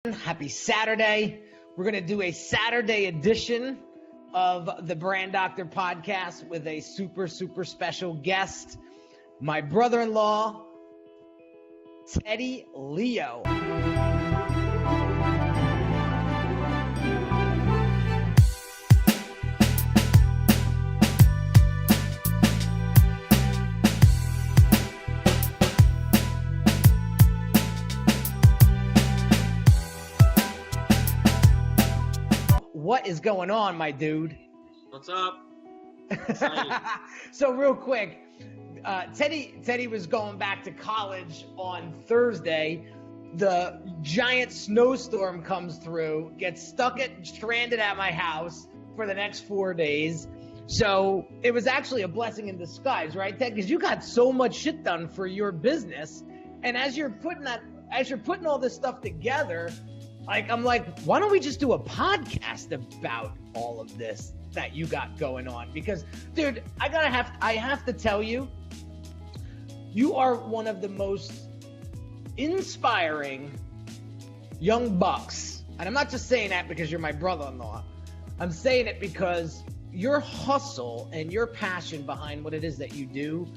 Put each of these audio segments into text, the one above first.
Happy Saturday. We're going to do a Saturday edition of the Brand Doctor podcast with a super special guest, my brother-in-law, Teddy Leo. What is going on, my dude? What's up? So real quick, Teddy was going back to college on Thursday. The giant snowstorm comes through, gets stranded at my house for the next 4 days. So it was actually a blessing in disguise, right, Ted? Because you got so much shit done for your business, and as you're putting all this stuff together, I'm like, why don't we just do a podcast about all of this that you got going on? Because, dude, I have to tell you, you are one of the most inspiring young bucks. And I'm not just saying that because you're my brother-in-law. I'm saying it because your hustle and your passion behind what it is that you do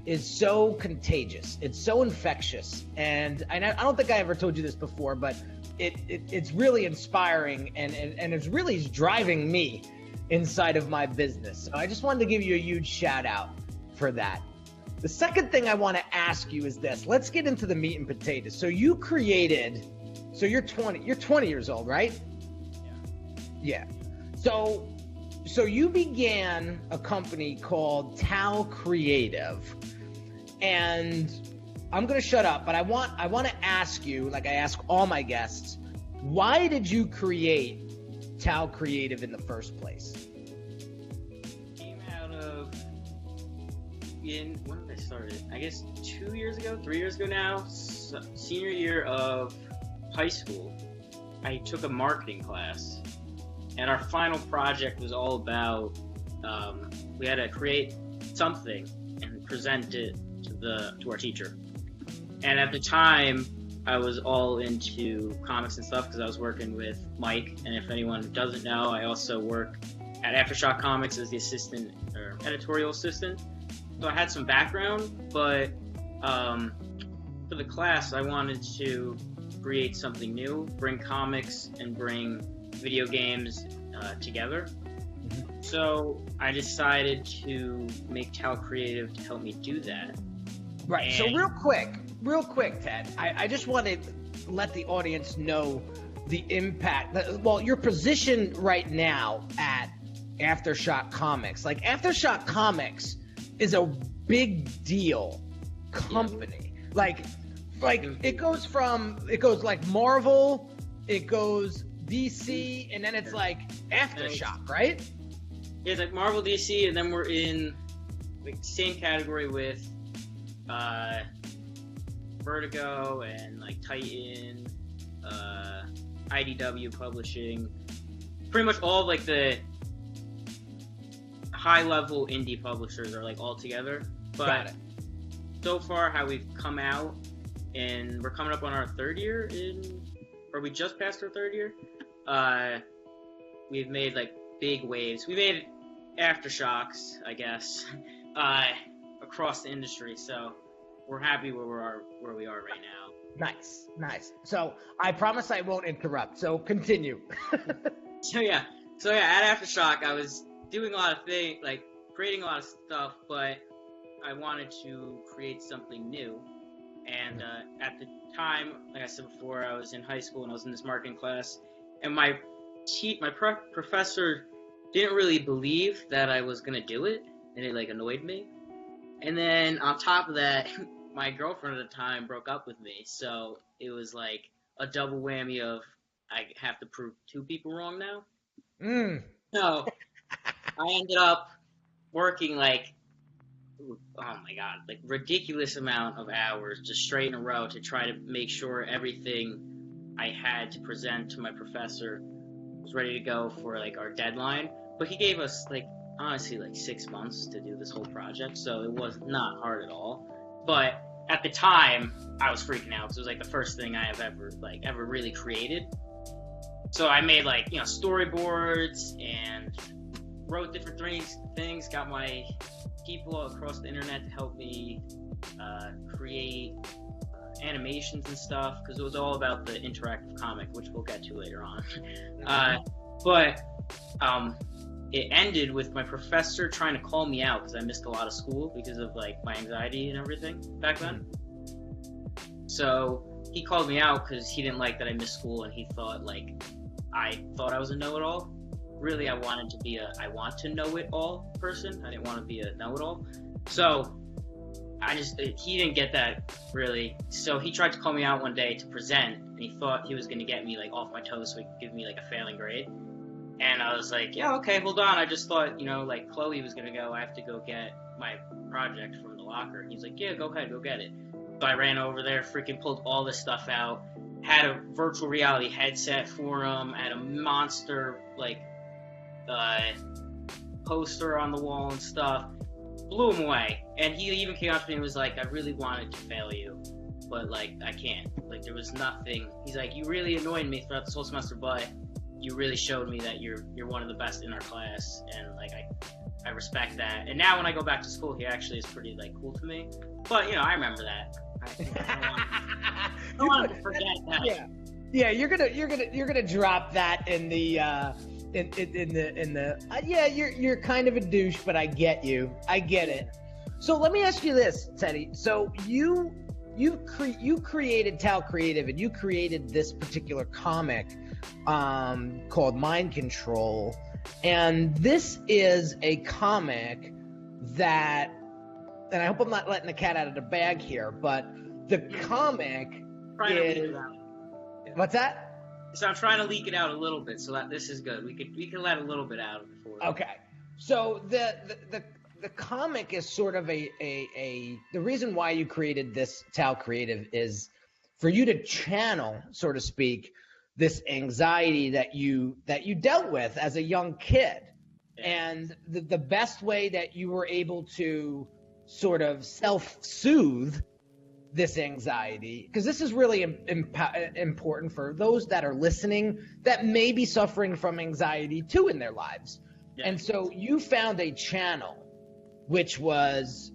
is so contagious. It's so infectious. And I don't think I ever told you this before, but it's really inspiring and it's really driving me inside of my business. So I just wanted to give you a huge shout out for that. The second thing I want to ask you is this. Let's get into the meat and potatoes. So you're 20 years old, right? Yeah. So you began a company called Tao Creative, and I'm going to shut up, but I want to ask you, like I ask all my guests, why did you create Tao Creative in the first place? Came out of, when did I start it? I guess 3 years ago now, senior year of high school. I took a marketing class, and our final project was all about, we had to create something and present it to our teacher. And at the time, I was all into comics and stuff because I was working with Mike. And if anyone doesn't know, I also work at Aftershock Comics as the assistant or editorial assistant. So I had some background, but for the class, I wanted to create something new, bring comics and bring video games together. Mm-hmm. So I decided to make Tao Creative to help me do that. Right. So real quick, Ted, I just want to let the audience know the impact. Well, your position right now at Aftershock Comics. Like, Aftershock Comics is a big deal company. Like it goes like Marvel, it goes DC, and then it's like Aftershock, right? Yeah, it's like Marvel, DC, and then we're in like same category with Vertigo and like Titan, IDW Publishing, pretty much all like the high level indie publishers are like all together. But so far how we've come out, and we're coming up on our third year or we just passed our third year, we've made like big waves. We made aftershocks, I guess, across the industry, so we're happy where we are right now. Nice. So I promise I won't interrupt. So continue. So yeah, at Aftershock, I was doing a lot of things, like creating a lot of stuff, but I wanted to create something new. And at the time, like I said before, I was in high school and I was in this marketing class, and my professor didn't really believe that I was gonna do it, and it like annoyed me. And then on top of that, my girlfriend at the time broke up with me, so it was like a double whammy of I have to prove two people wrong now. So I ended up working like, oh my god, like ridiculous amount of hours just straight in a row to try to make sure everything I had to present to my professor was ready to go for like our deadline. But he gave us like honestly like 6 months to do this whole project, so it was not hard at all. But at the time, I was freaking out because it was like the first thing I have ever really created. So I made like, you know, storyboards and wrote different things, got my people across the internet to help me create animations and stuff, because it was all about the interactive comic, which we'll get to later on. But it ended with my professor trying to call me out because I missed a lot of school because of like my anxiety and everything back then. So he called me out because he didn't like that I missed school, and he thought like I thought I was a know-it-all. Really, I wanted to be I want to know-it-all person. I didn't want to be a know-it-all. So he didn't get that really. So he tried to call me out one day to present, and he thought he was going to get me like off my toes so he could give me like a failing grade. And I was like, yeah, okay, hold on. I just thought, you know, like Chloe was going to go. I have to go get my project from the locker. And he's like, yeah, go ahead, go get it. So I ran over there, freaking pulled all this stuff out, had a virtual reality headset for him, had a monster, like, poster on the wall and stuff. Blew him away. And he even came up to me and was like, I really wanted to fail you, but, like, I can't. Like, there was nothing. He's like, you really annoyed me throughout this whole semester, but you really showed me that you're one of the best in our class, and, like, I respect that. And now when I go back to school, he actually is pretty, like, cool to me. But, you know, I remember that. I don't want to forget that. Yeah, you're gonna drop that in the you're kind of a douche, but I get you. I get it. So let me ask you this, Teddy. So you created Tal Creative, and you created this particular comic called Mind Control, and this is a comic that, and I hope I'm not letting the cat out of the bag here, but the comic is, what's that? So I'm trying to leak it out a little bit so that this is good. We can let a little bit out before. Okay. So the comic is sort of the reason why you created this Tal Creative is for you to channel, so to speak, this anxiety that you dealt with as a young kid. Yeah. And the best way that you were able to sort of self-soothe this anxiety, because this is really important for those that are listening that may be suffering from anxiety too in their lives. Yeah. And so you found a channel, which was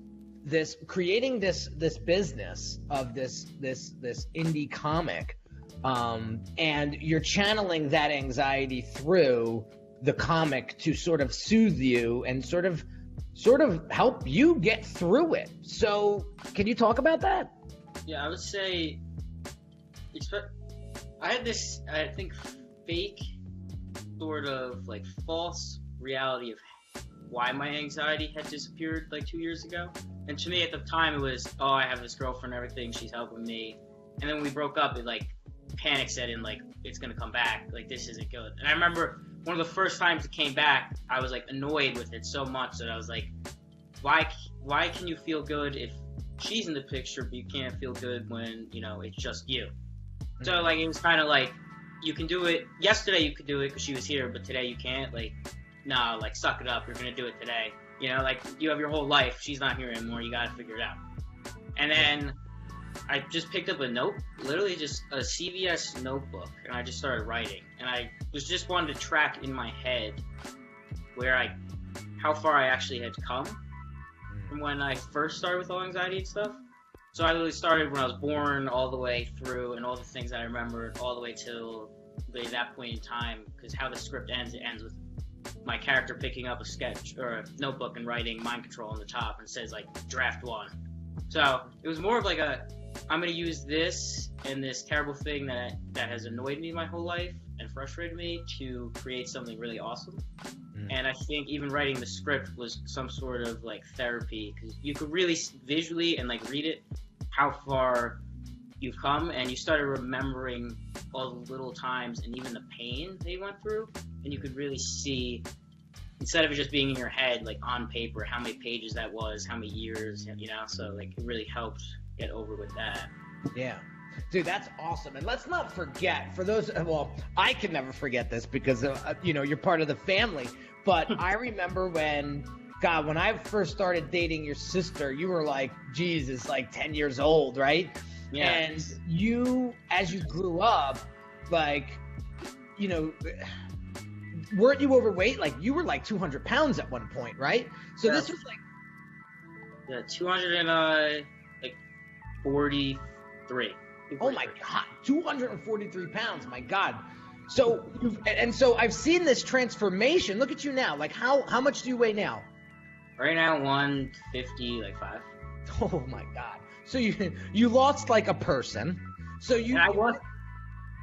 creating this business of this indie comic, and you're channeling that anxiety through the comic to sort of soothe you and sort of help you get through it. So can you talk about that? Yeah, I would say I had this, I think, fake sort of like false reality of why my anxiety had disappeared like 2 years ago. And to me at the time it was, oh, I have this girlfriend and everything, she's helping me. And then when we broke up, it like panic set in, like it's gonna come back, like this isn't good. And I remember one of the first times it came back, I was like annoyed with it so much that I was like, why can you feel good if she's in the picture, but you can't feel good when, you know, it's just you? Mm-hmm. So like it was kind of like, you can do it yesterday, you could do it because she was here, but today you can't. Like, no, like suck it up, you're gonna do it today. You know, like you have your whole life, she's not here anymore, you gotta figure it out. And then I just picked up a note, literally just a CVS notebook, and I just started writing. And I was just wanted to track in my head how far I actually had come from when I first started with all anxiety and stuff. So I literally started when I was born all the way through, and all the things that I remembered all the way till that point in time, because how the script ends, it ends with my character picking up a sketch or a notebook and writing Mind Control on the top, and it says like draft 1. So it was more of like I'm going to use this and this terrible thing that has annoyed me my whole life and frustrated me to create something really awesome. And I think even writing the script was some sort of like therapy, because you could really visually and like read it how far you've come, and you started remembering all the little times and even the pain that you went through, and you could really see, instead of it just being in your head, like on paper, how many pages that was, how many years, you know. So like it really helped get over with that. Yeah. Dude, that's awesome. And let's not forget, for those, well, I can never forget this because, you know, you're part of the family. But I remember when God, when I first started dating your sister, you were like, Jesus, like 10 years old, right? Yeah. And you, as you grew up, like, you know, weren't you overweight? Like, you were like 200 pounds at one point, right? So Yeah. this was like... Yeah, 243. Oh my God, 243 pounds, my God. So, so I've seen this transformation. Look at you now. Like, how much do you weigh now? Right now, 150, like 5. Oh my God. So you lost like a person. So you... And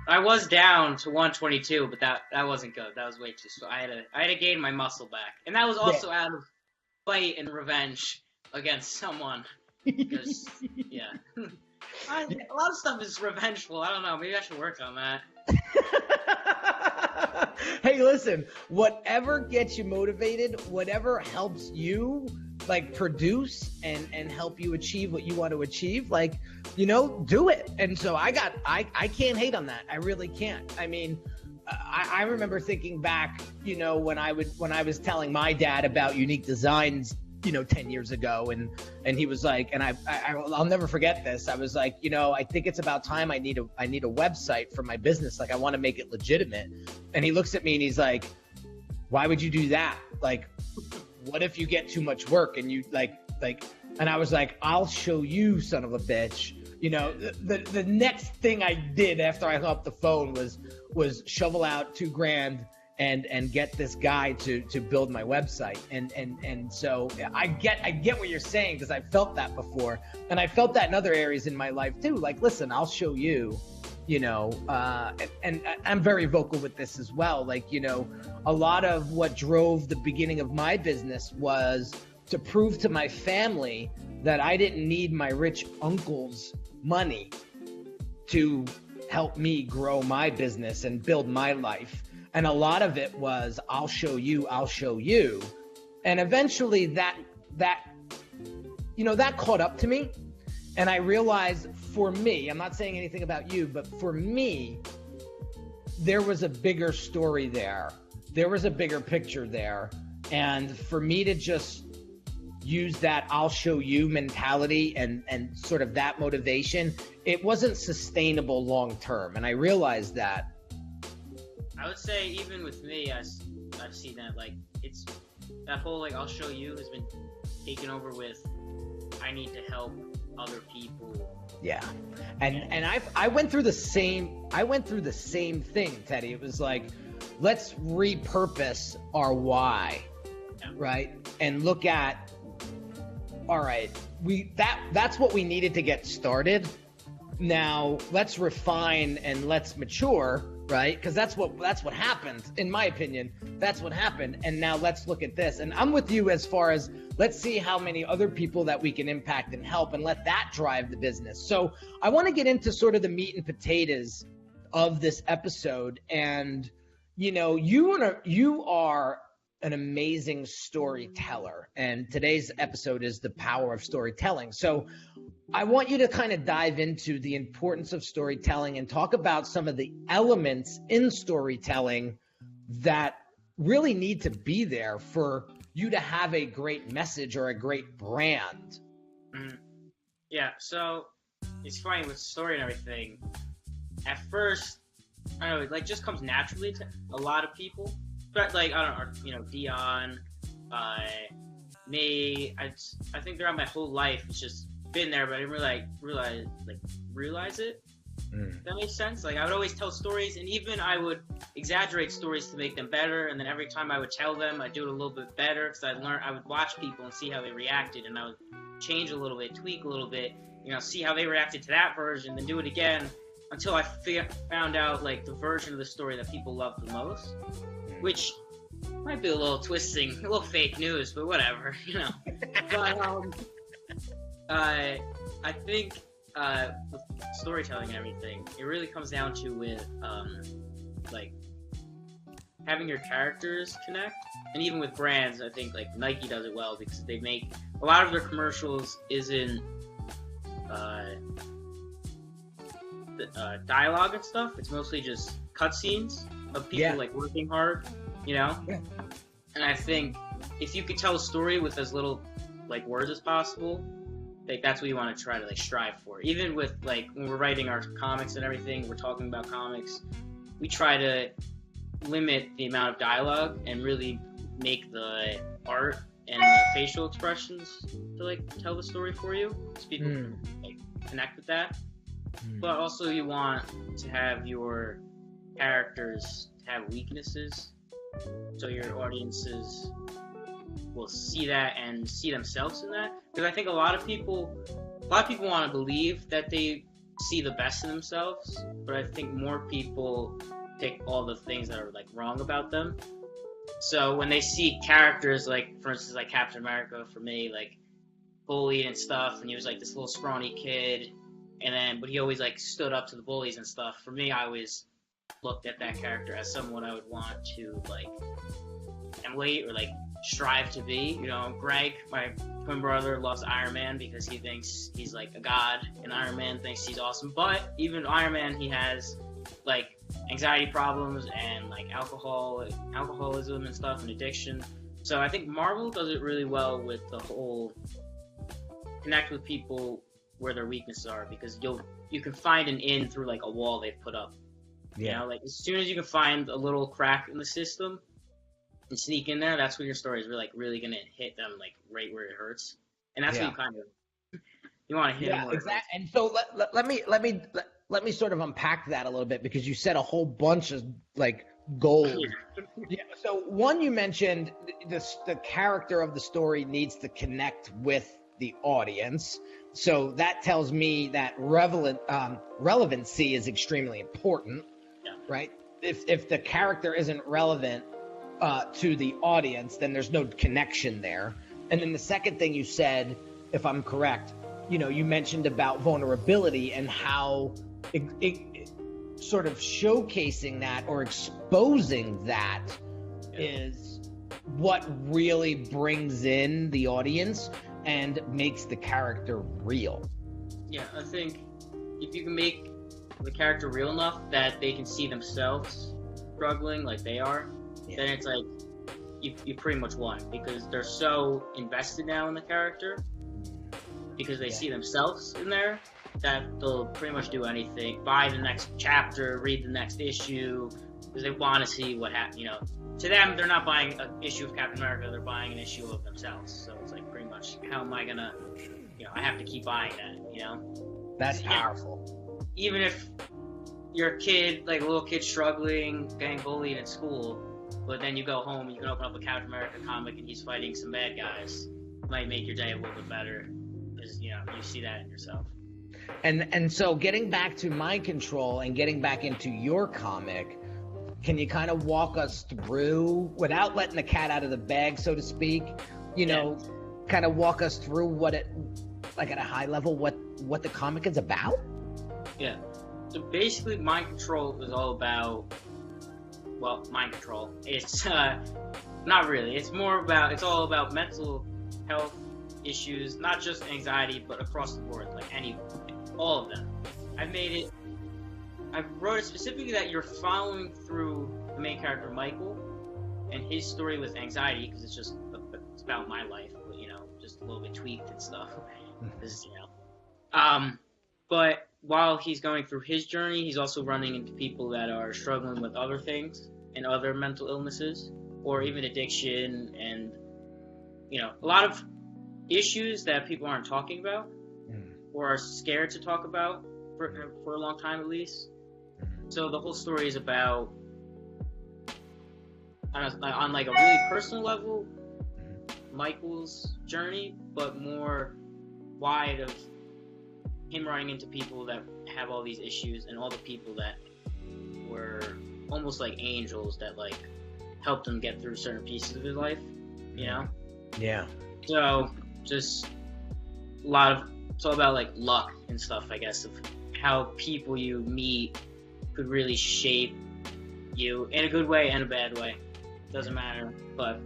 I was down to 122, but that wasn't good. That was way too slow. I had to gain my muscle back, and that was also out of fight and revenge against someone. Because yeah, a lot of stuff is revengeful. I don't know. Maybe I should work on that. Hey, listen, whatever gets you motivated, whatever helps you like produce and help you achieve what you want to achieve, like, you know, do it. And so I can't hate on that. I really can't. I mean, I remember thinking back, you know, when I was telling my dad about Unique Designz, you know, 10 years ago, and he was like, and I'll never forget this. I was like, you know, I think it's about time I need a website for my business. Like, I want to make it legitimate. And he looks at me and he's like, why would you do that? Like, what if you get too much work and you like, and I was like, I'll show you, son of a bitch. You know, the next thing I did after I hung up the phone was shovel out $2,000 and get this guy to build my website. And so I get what you're saying, because I felt that before, and I felt that in other areas in my life too. Like, listen, I'll show you, you know, and I'm very vocal with this as well. Like, you know, a lot of what drove the beginning of my business was to prove to my family that I didn't need my rich uncle's money to help me grow my business and build my life. And a lot of it was, I'll show you. And eventually that, you know, that caught up to me. And I realized, for me, I'm not saying anything about you, but for me, there was a bigger story there. There was a bigger picture there. And for me to just use that I'll show you mentality and sort of that motivation, it wasn't sustainable long term. And I realized that. I would say even with me, I've seen that, like, it's that whole, like, I'll show you has been taken over with, I need to help other people. Yeah. And I went through the same thing, Teddy. It was like, let's repurpose our why, right? And look at, all right, that's what we needed to get started. Now let's refine and let's mature, right? Because that's what happened, in my opinion. That's what happened. And now let's look at this. And I'm with you as far as, let's see how many other people that we can impact and help, and let that drive the business. So I want to get into sort of the meat and potatoes of this episode. And, you know, you are an amazing storyteller, and today's episode is the power of storytelling. So I want you to kind of dive into the importance of storytelling and talk about some of the elements in storytelling that really need to be there for you to have a great message or a great brand. Mm-hmm. Yeah, so it's funny with story and everything. At first, I don't know, it like just comes naturally to a lot of people. But like, I don't know, you know, Dion, me, I think throughout my whole life, it's just been there, but I didn't really realize it. If that makes sense. Like, I would always tell stories, and even I would exaggerate stories to make them better, and then every time I would tell them, I'd do it a little bit better, because I would watch people and see how they reacted, and I would change a little bit, tweak a little bit, you know, see how they reacted to that version, then do it again, until I found out, like, the version of the story that people loved the most, which might be a little twisting, a little fake news, but whatever, you know. But, I think, with storytelling and everything, it really comes down to with, like, having your characters connect. And even with brands, I think, like, Nike does it well, because they make, a lot of their commercials isn't, dialogue and stuff. It's mostly just cutscenes of people, like, working hard, you know? Yeah. And I think if you could tell a story with as little like words as possible, like that's what you want to try to like strive for. Even with like when we're writing our comics and everything, we're talking about comics, we try to limit the amount of dialogue and really make the art and the facial expressions to like tell the story for you, so people like connect with that. But also you want to have your characters have weaknesses, so your audiences will see that and see themselves in that. Because I think a lot of people want to believe that they see the best in themselves, but I think more people pick all the things that are like wrong about them. So when they see characters like, for instance, like Captain America, for me, like bullied and stuff, and he was like this little scrawny kid, but he always like stood up to the bullies and stuff. For me, I always looked at that character as someone I would want to like emulate or like strive to be. You know, Greg, my twin brother, loves Iron Man because he thinks he's like a god, and Iron Man thinks he's awesome. But even Iron Man, he has like anxiety problems and like alcoholism and stuff, and addiction. So I think Marvel does it really well with the whole connect with people where their weaknesses are, because you can find an in through like a wall they've put up. You know, like as soon as you can find a little crack in the system and sneak in there, that's when your story is really gonna hit them like right where it hurts. And that's what you kind of you want to hit them. Exactly. And so let me sort of unpack that a little bit, because you said a whole bunch of like goals. So one, you mentioned the character of the story needs to connect with the audience. So that tells me that relevancy is extremely important, right? If the character isn't relevant to the audience, then there's no connection there. And then the second thing you said, if I'm correct, you mentioned about vulnerability and how it sort of showcasing that or exposing that is what really brings in the audience and makes the character real. Yeah, I think if you can make the character real enough that they can see themselves struggling like they are, then it's like you pretty much won, because they're so invested now in the character, because they see themselves in there, that they'll pretty much do anything, buy the next chapter, read the next issue, because they want to see what happens. To them, they're not buying an issue of Captain America, they're buying an issue of themselves. So it's like pretty much, how am I gonna, I have to keep buying that, That's powerful. Even if you're a kid, like a little kid struggling, getting bullied in school, but then you go home and you can open up a Captain America comic and he's fighting some bad guys, it might make your day a little bit better, because, you see that in yourself. And so getting back to Mind Control and getting back into your comic, can you kind of walk us through, without letting the cat out of the bag, so to speak, kind of walk us through what it, like at a high level, what the comic is about? Yeah. So basically, Mind Control is all about, mind control. It's not really. It's all about mental health issues, not just anxiety, but across the board, like all of them. I wrote it specifically that you're following through the main character, Michael, and his story with anxiety, because it's about my life, but, just a little bit tweaked and stuff. But while he's going through his journey, he's also running into people that are struggling with other things and other mental illnesses, or even addiction, and, a lot of issues that people aren't talking about or are scared to talk about for a long time, at least. So the whole story is about, on like a really personal level, Michael's journey, but more wide of him running into people that have all these issues, and all the people that were almost like angels that like helped him get through certain pieces of his life, Yeah. So just it's all about like luck and stuff, I guess, of how people you meet could really shape you in a good way and a bad way. Doesn't matter, but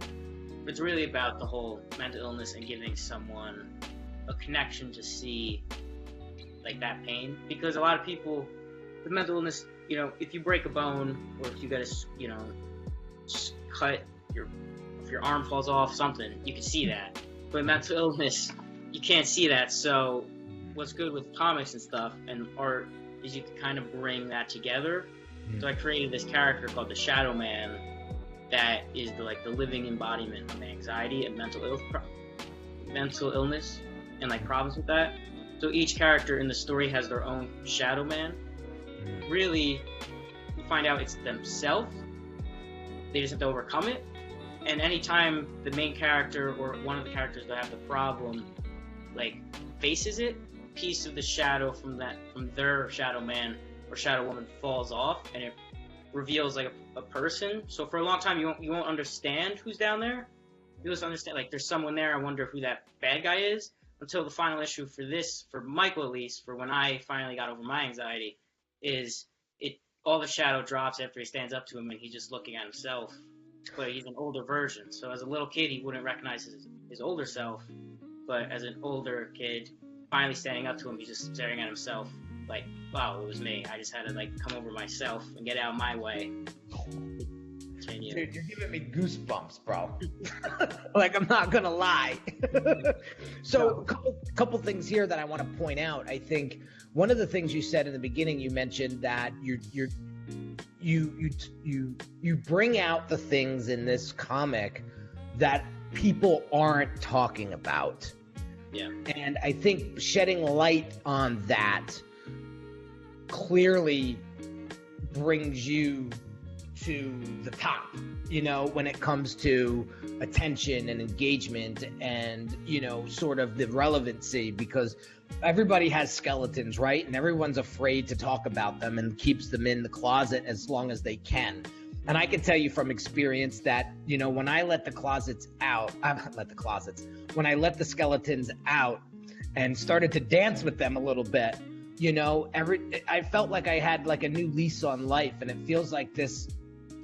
it's really about the whole mental illness and giving someone a connection to see like that pain, because a lot of people with mental illness, if you break a bone, or if you get cut your your arm falls off, something, you can see that. But mental illness, you can't see that. So what's good with comics and stuff and art is you can kind of bring that together. So I created this character called the Shadow Man that is the living embodiment of anxiety and mental illness and like problems with that. So each character in the story has their own Shadow Man. Really, you find out it's themselves. They just have to overcome it. And anytime the main character or one of the characters that have the problem like faces it, a piece of the shadow from their Shadow Man or Shadow Woman falls off, and it reveals like a person. So for a long time you won't understand who's down there. You just understand like there's someone there. I wonder who that bad guy is, until the final issue for Michael at least, for when I finally got over my anxiety, is all the shadow drops after he stands up to him and he's just looking at himself. But he's an older version. So as a little kid, he wouldn't recognize his older self. But as an older kid, finally standing up to him, he's just staring at himself like, wow, it was me. I just had to like come over myself and get out of my way. Dude, you're giving me goosebumps, bro. Like, I'm not gonna lie. So a couple things here that I want to point out. I think one of the things you said in the beginning, you mentioned that you bring out the things in this comic that people aren't talking about. Yeah. And I think shedding light on that clearly brings you to the top, when it comes to attention and engagement and, sort of the relevancy, because everybody has skeletons, right? And everyone's afraid to talk about them and keeps them in the closet as long as they can. And I can tell you from experience that, when I let the skeletons out and started to dance with them a little bit, I felt like I had like a new lease on life. And it feels like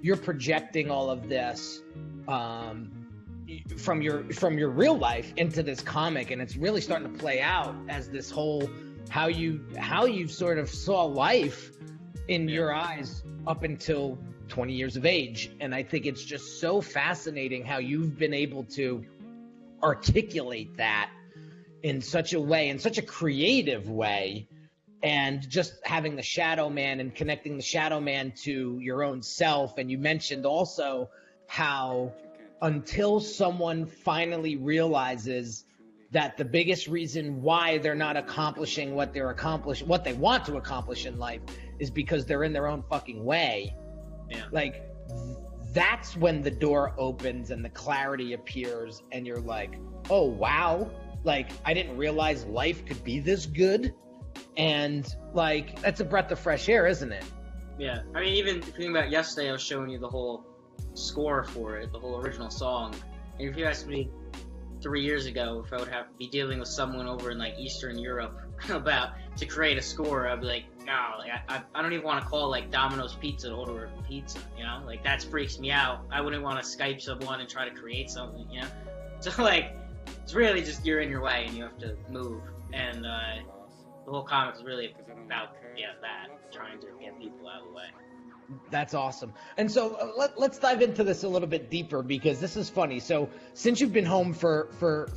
you're projecting all of this from your real life into this comic, and it's really starting to play out as this whole how you sort of saw life in your eyes up until 20 years of age. And I think it's just so fascinating how you've been able to articulate that in such a way, in such a creative way. And just having the Shadow Man and connecting the Shadow Man to your own self. And you mentioned also how until someone finally realizes that the biggest reason why they're not accomplishing what they want to accomplish in life is because they're in their own fucking way. Yeah. Like, that's when the door opens and the clarity appears and you're like, oh, wow. Like, I didn't realize life could be this good. And like, that's a breath of fresh air, isn't it? Yeah. I mean, even thinking about yesterday, I was showing you the whole score for it, the whole original song. And if you asked me 3 years ago if I would have to be dealing with someone over in like Eastern Europe to create a score, I'd be like, no, like I don't even want to call like Domino's Pizza to order a pizza, like that freaks me out. I wouldn't want to Skype someone and try to create something, So like, it's really just you're in your way and you have to move. And the whole comic is really about that, trying to get people out of the way. That's awesome. And so let's dive into this a little bit deeper, because this is funny. So since you've been home for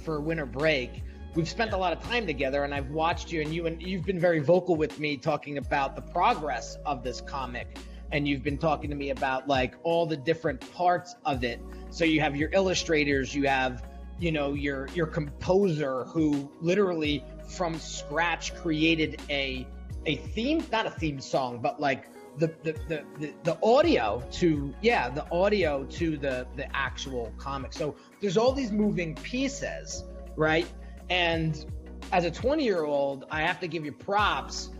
winter break, we've spent a lot of time together, and I've watched you, and you've been very vocal with me talking about the progress of this comic, and you've been talking to me about like all the different parts of it. So you have your illustrators, you have your composer who literally from scratch created a theme, not a theme song, but like the audio to the actual comic. So there's all these moving pieces, right? And as a 20-year-old, I have to give you props.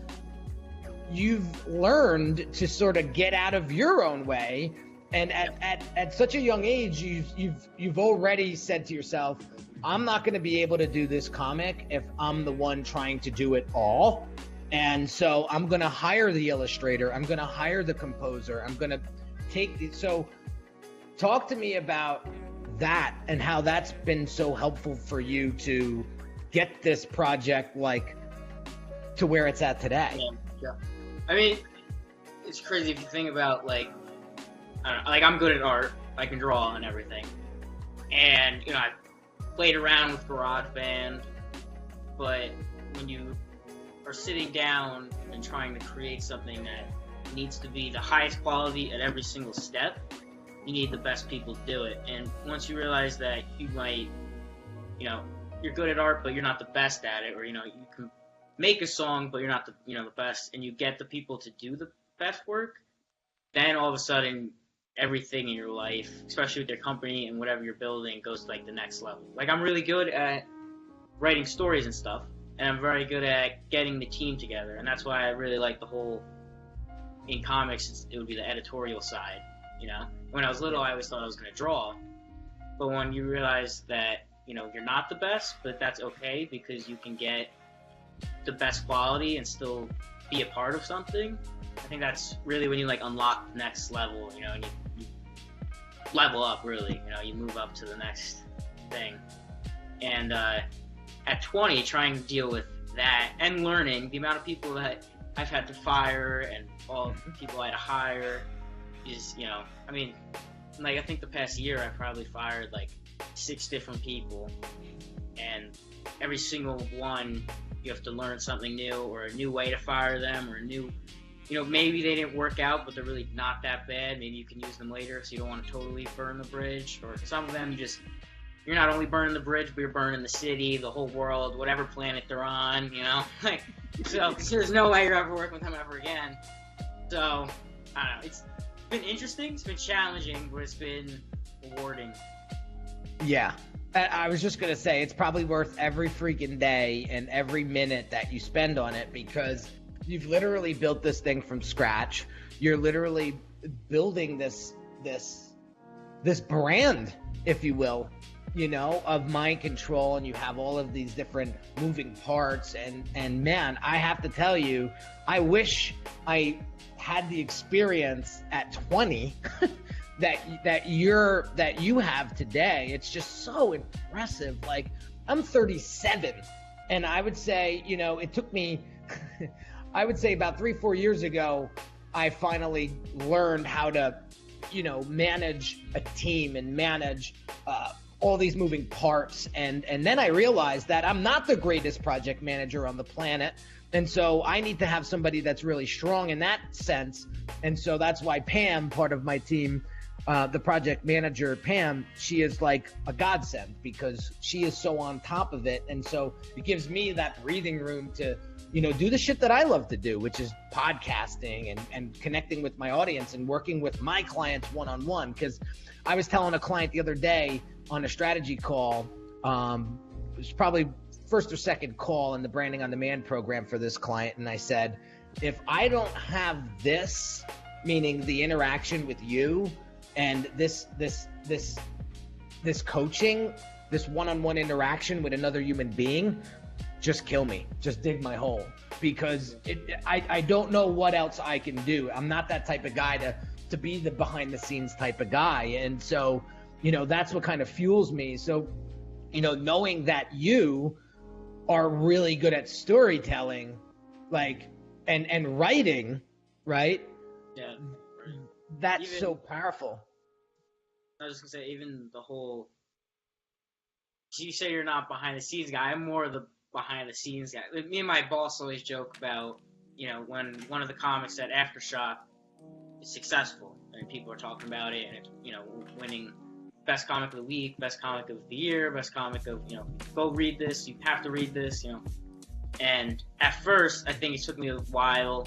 You've learned to sort of get out of your own way, and at such a young age, you've already said to yourself, I'm not going to be able to do this comic if I'm the one trying to do it all. And so I'm going to hire the illustrator. I'm going to hire the composer. I'm going to so talk to me about that and how that's been so helpful for you to get this project like to where it's at today. Yeah. I mean, it's crazy if you think about like, I don't know, like I'm good at art. I can draw and everything. And, you know, I played around with GarageBand, but when you are sitting down and trying to create something that needs to be the highest quality at every single step, you need the best people to do it. And once you realize that you might, you know, you're good at art, but you're not the best at it, or, you know, you can make a song, but you're not the, you know, the best, and you get the people to do the best work, then all of a sudden everything in your life, especially with your company and whatever you're building, goes to like the next level. Like, I'm really good at writing stories and stuff, and I'm very good at getting the team together, and that's why I really like the whole, in comics, it would be the editorial side, you know? When I was little, I always thought I was going to draw, but when you realize that, you know, you're not the best, but that's okay, because you can get the best quality and still be a part of something, I think that's really when you, like, unlock the next level, you know, and you level up, really, you know, you move up to the next thing. And at 20, trying to deal with that and learning the amount of people that I've had to fire and all the people I had to hire is, you know, I mean, like, I think the past year I probably fired like 6 different people, and every single one you have to learn something new, or a new way to fire them, or a new, you know, maybe they didn't work out, but they're really not that bad. Maybe you can use them later, so you don't want to totally burn the bridge. Or some of them, you're not only burning the bridge, but you're burning the city, the whole world, whatever planet they're on, you know? Like, so there's no way you're ever working with them ever again. So, I don't know, it's been interesting, it's been challenging, but it's been rewarding. Yeah. I was just going to say, it's probably worth every freaking day and every minute that you spend on it, because you've literally built this thing from scratch. You're literally building this brand, if you will, you know, of mind control, and you have all of these different moving parts. And man, I have to tell you, I wish I had the experience at 20 that you have today. It's just so impressive. Like, I'm 37, and I would say, you know, it took me I would say about 3-4 years ago, I finally learned how to, you know, manage a team and manage all these moving parts. And then I realized that I'm not the greatest project manager on the planet. And so I need to have somebody that's really strong in that sense. And so that's why Pam, part of my team, the project manager, Pam, she is like a godsend, because she is so on top of it. And so it gives me that breathing room to, you know, do the shit that I love to do, which is podcasting and connecting with my audience and working with my clients one-on-one. Because I was telling a client the other day on a strategy call, it was probably first or second call in the Branding on Demand program for this client. And I said, if I don't have this, meaning the interaction with you and this coaching, this one-on-one interaction with another human being, just kill me, just dig my hole, because I don't know what else I can do. I'm not that type of guy to be the behind the scenes type of guy. And so, you know, that's what kind of fuels me. So, you know, knowing that you are really good at storytelling, like, and writing, right? Yeah. That's so powerful. I was just gonna say, even the whole, you say you're not behind the scenes guy, I'm more the behind the scenes guy. Like, me and my boss always joke about, you know, when one of the comics at Aftershock is successful and people are talking about it, and it's, you know, winning best comic of the week, best comic of the year, best comic of, you know, go read this, you have to read this, you know. And at first, I think it took me a while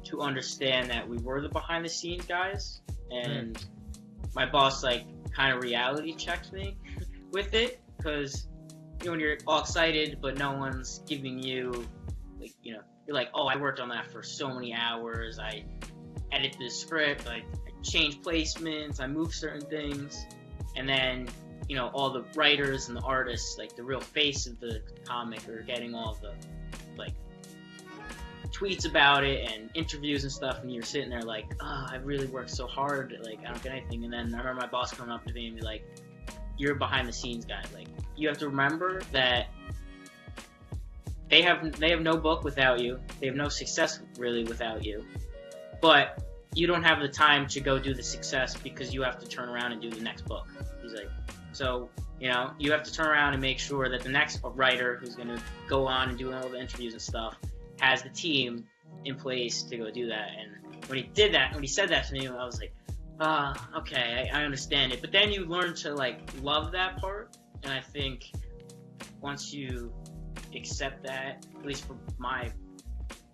to understand that we were the behind the scenes guys, and my boss, like, kind of reality checked me with it, because, you know, when you're all excited but no one's giving you, like, you know, you're like, oh, I worked on that for so many hours, I edited the script, I changed placements, I moved certain things, and then, you know, all the writers and the artists, like the real face of the comic, are getting all the, like, tweets about it and interviews and stuff, and you're sitting there like, oh, I really worked so hard, like, I don't get anything. And then I remember my boss coming up to me and be like, you're a behind the scenes guy, like, you have to remember that they have no book without you, they have no success really without you, but you don't have the time to go do the success because you have to turn around and do the next book. He's like, So, you know, you have to turn around and make sure that the next writer who's going to go on and do all the interviews and stuff has the team in place to go do that. And when he said that to me, I was like, okay, I understand it. But then you learn to, like, love that part. And I think once you accept that, at least for my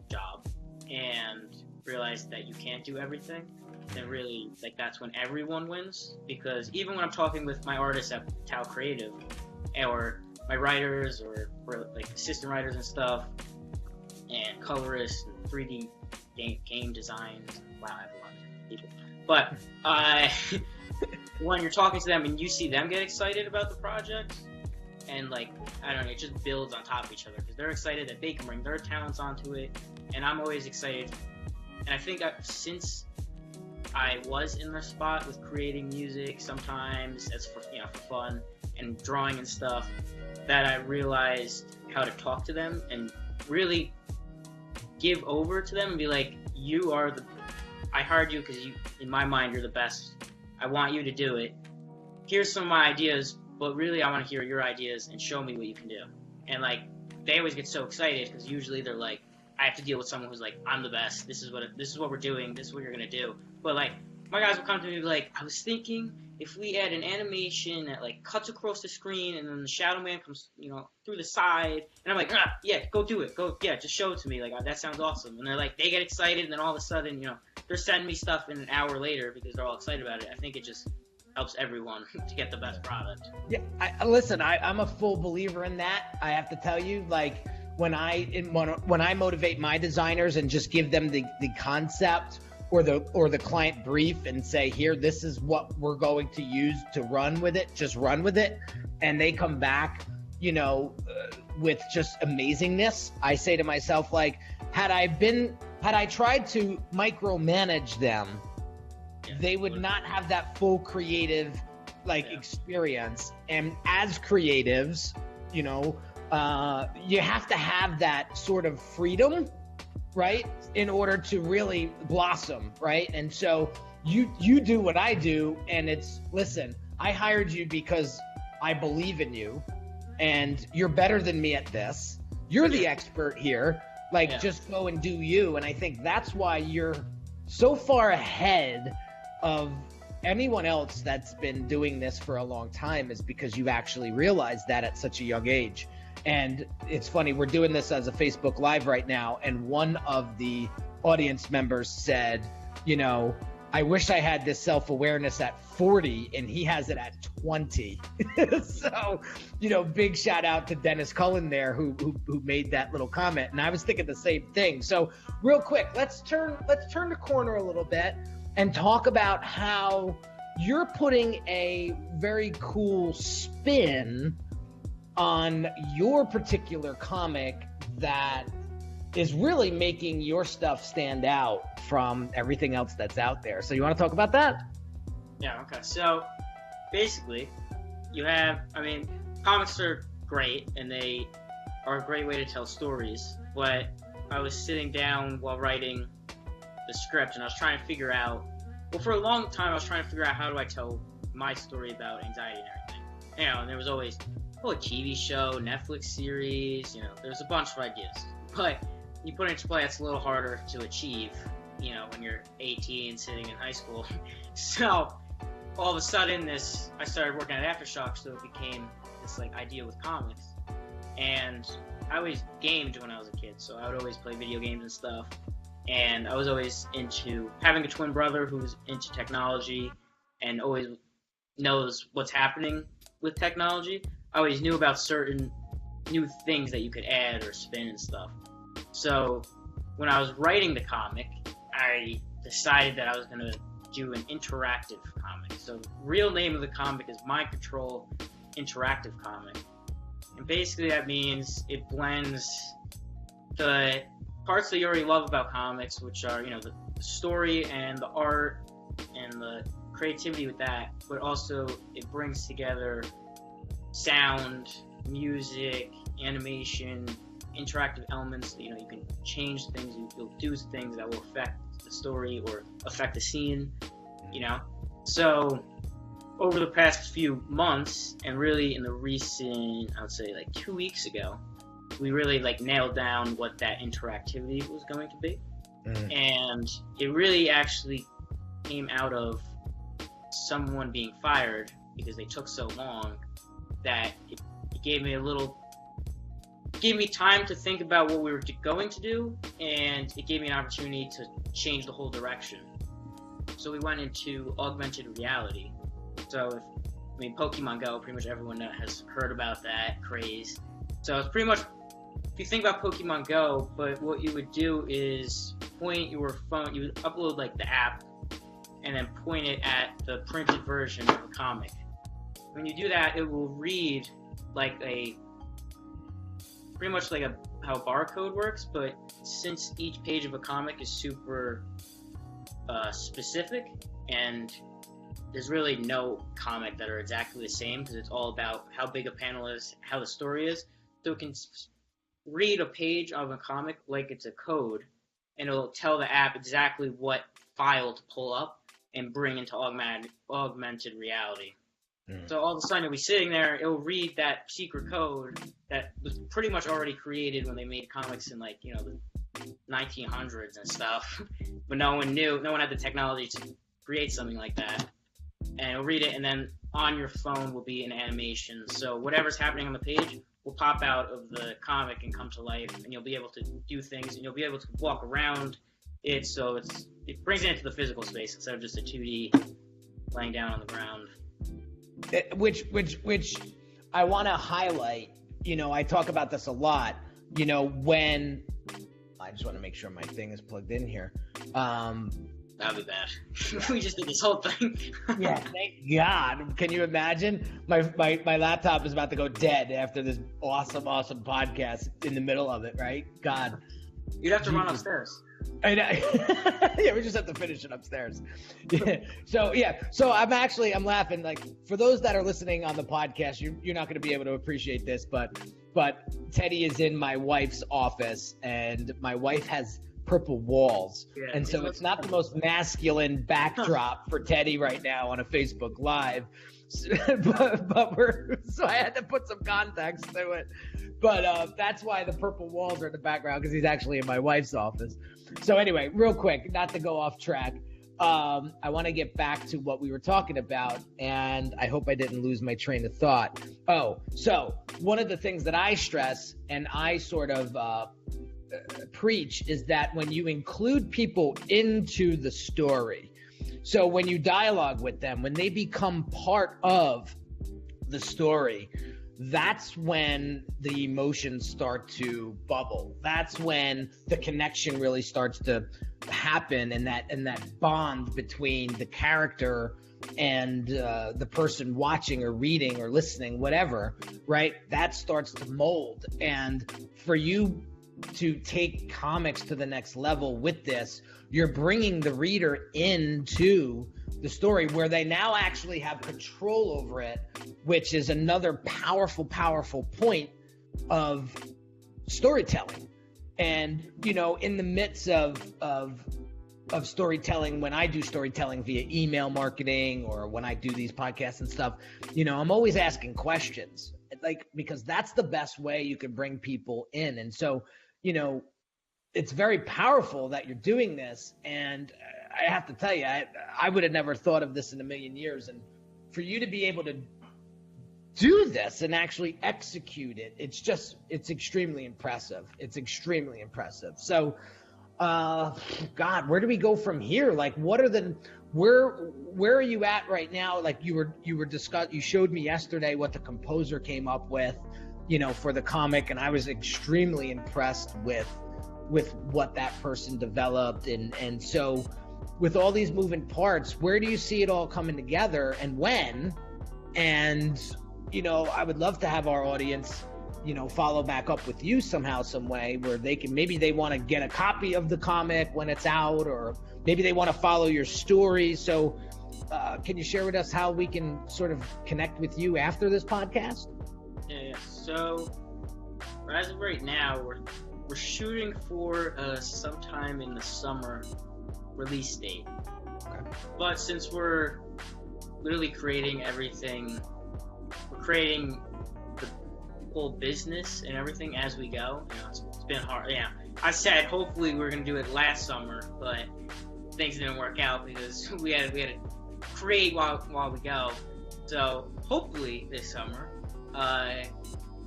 job, and realize that you can't do everything, then really, like, that's when everyone wins. Because even when I'm talking with my artists at Tao Creative, or my writers, or like assistant writers and stuff, and colorists, and 3D game designs, wow, I have a lot of people. But when you're talking to them and you see them get excited about the project, and, like, I don't know, it just builds on top of each other, because they're excited that they can bring their talents onto it, and I'm always excited. And I think since I was in the spot with creating music sometimes as for fun and drawing and stuff, that I realized how to talk to them and really give over to them and be like, I hired you because in my mind, you're the best. I want you to do it. Here's some of my ideas, but really I want to hear your ideas and show me what you can do. And, like, they always get so excited because usually they're like, I have to deal with someone who's like, I'm the best. This is what we're doing. This is what you're gonna do. But, like, my guys will come to me and be like, I was thinking if we add an animation that, like, cuts across the screen and then the Shadow Man comes, through the side, and I'm like, yeah, go do it. Just show it to me. Like, that sounds awesome. And they're like, they get excited, and then all of a sudden, they're sending me stuff in an hour later because they're all excited about it. I think it just helps everyone to get the best product. Yeah, listen, I'm a full believer in that. I have to tell you, like, when I motivate my designers and just give them the concept or the client brief and say, here, this is what we're going to use to run with it, just run with it, and they come back, with just amazingness, I say to myself, like, had I tried to micromanage them, they would not have that full creative experience. And as creatives, you have to have that sort of freedom, right, in order to really blossom, right? And so you do what I do, and it's, listen, I hired you because I believe in you, and you're better than me at this. You're the expert here. Just go and do you. And I think that's why you're so far ahead of anyone else that's been doing this for a long time, is because you've actually realized that at such a young age. And it's funny, we're doing this as a Facebook Live right now, and one of the audience members said, I wish I had this self-awareness at 40, and he has it at 20. So, big shout out to Dennis Cullen there, who made that little comment. And I was thinking the same thing. So real quick, let's turn the corner a little bit and talk about how you're putting a very cool spin on your particular comic that is really making your stuff stand out from everything else that's out there. So you want to talk about that? Yeah, okay. So basically, comics are great, and they are a great way to tell stories, but I was sitting down while writing the script, and I was trying to figure out, for a long time I was trying to figure out, how do I tell my story about anxiety and everything. And there was always a TV show, Netflix series, there's a bunch of ideas. But you put it into play, it's a little harder to achieve, when you're 18 sitting in high school. So all of a sudden I started working at Aftershock, so it became this idea with comics. And I always gamed when I was a kid, so I would always play video games and stuff. And I was always into having a twin brother who was into technology and always knows what's happening with technology. I always knew about certain new things that you could add or spin and stuff. So when I was writing the comic, I decided that I was going to do an interactive comic. So the real name of the comic is Mind Control Interactive Comic. And basically that means it blends the parts that you already love about comics, which are, the story and the art and the creativity with that, but also it brings together sound, music, animation, interactive elements. You can change things, you'll do things that will affect the story or affect the scene, So over the past few months, and really in the recent, I would say like 2 weeks ago, we really like nailed down what that interactivity was going to be. And it really actually came out of someone being fired because they took so long that it gave me time to think about what we were going to do, and it gave me an opportunity to change the whole direction. So we went into augmented reality. So Pokemon Go, pretty much everyone has heard about that craze. So it's pretty much, if you think about Pokemon Go, but what you would do is point your phone, you would upload like the app, and then point it at the printed version of a comic. When you do that, it will read like pretty much like how a barcode works, but since each page of a comic is super specific, and there's really no comic that are exactly the same because it's all about how big a panel is, how the story is. So it can read a page of a comic like it's a code, and it'll tell the app exactly what file to pull up and bring into augmented reality. So all of a sudden it'll be sitting there, it'll read that secret code that was pretty much already created when they made comics in like, the 1900s and stuff. But no one had the technology to create something like that. And it'll read it, and then on your phone will be an animation. So whatever's happening on the page will pop out of the comic and come to life, and you'll be able to do things, and you'll be able to walk around it. So it brings it into the physical space instead of just a 2D laying down on the ground. Which I want to highlight. I talk about this a lot. When I just want to make sure my thing is plugged in here. That'd be bad. We just did this whole thing. Yeah, thank God. Can you imagine? My laptop is about to go dead after this awesome podcast in the middle of it, right? God. You'd have to run upstairs. I know. Yeah, we just have to finish it upstairs. So I'm laughing. Like, for those that are listening on the podcast, you're not going to be able to appreciate this, but Teddy is in my wife's office, and my wife has purple walls. Yeah, and so it's not the most masculine backdrop for Teddy right now on a Facebook Live. but so I had to put some context to it. But that's why the purple walls are in the background, because he's actually in my wife's office. So anyway, real quick, not to go off track, I want to get back to what we were talking about, and I hope I didn't lose my train of thought. Oh, so one of the things that I stress and I sort of preach is that when you include people into the story, so when you dialogue with them, when they become part of the story, that's when the emotions start to bubble. That's when the connection really starts to happen, and that bond between the character and the person watching or reading or listening, whatever, right? That starts to mold. And for you to take comics to the next level with this, you're bringing the reader into the story where they now actually have control over it, which is another powerful point of storytelling. And, in the midst of storytelling, when I do storytelling via email marketing or when I do these podcasts and stuff, I'm always asking questions, because that's the best way you can bring people in. And so, it's very powerful that you're doing this. And I have to tell you, I would have never thought of this in a million years. And for you to be able to do this and actually execute it, it's extremely impressive. It's extremely impressive. So, God, where do we go from here? Like, where are you at right now? Like you showed me yesterday what the composer came up with, for the comic. And I was extremely impressed with what that person developed. And so with all these moving parts, where do you see it all coming together, and when? And, I would love to have our audience, follow back up with you somehow, some way, where maybe they want to get a copy of the comic when it's out, or maybe they want to follow your story. So can you share with us how we can sort of connect with you after this podcast? Yeah. So as of right now, we're shooting for sometime in the summer release date. Okay. But since we're literally creating everything. We're creating the whole business and everything as we go. You know, it's been hard. Yeah, I said hopefully we were gonna do it last summer, but things didn't work out because we had to create while we go. So hopefully this summer.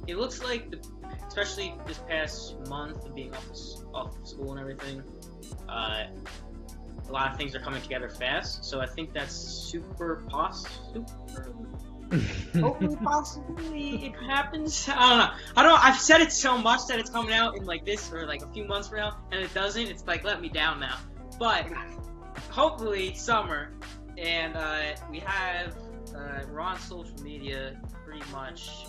It looks like, especially this past month of being off of school and everything, a lot of things are coming together fast. So I think that's super possibly it happens. I don't know. I've said it so much that it's coming out in like this or like a few months from now, and it doesn't. It's like let me down now. But hopefully summer, and we're on social media pretty much.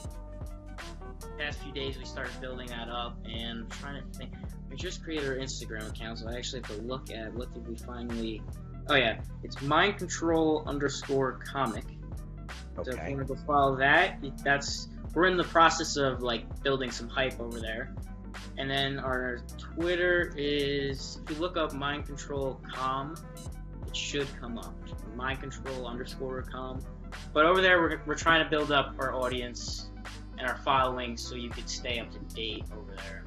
Past few days we started building that up, and I'm trying to think. We just created our Instagram account, so I actually have to look at what did we finally. Oh yeah, it's mindcontrol_comic. Okay. So if you want to go follow that, we're in the process of like building some hype over there. And then our Twitter is, if you look up mindcontrol.com, it should come up. mindcontrol_com. But over there, we're trying to build up our audience and our following so you could stay up to date over there.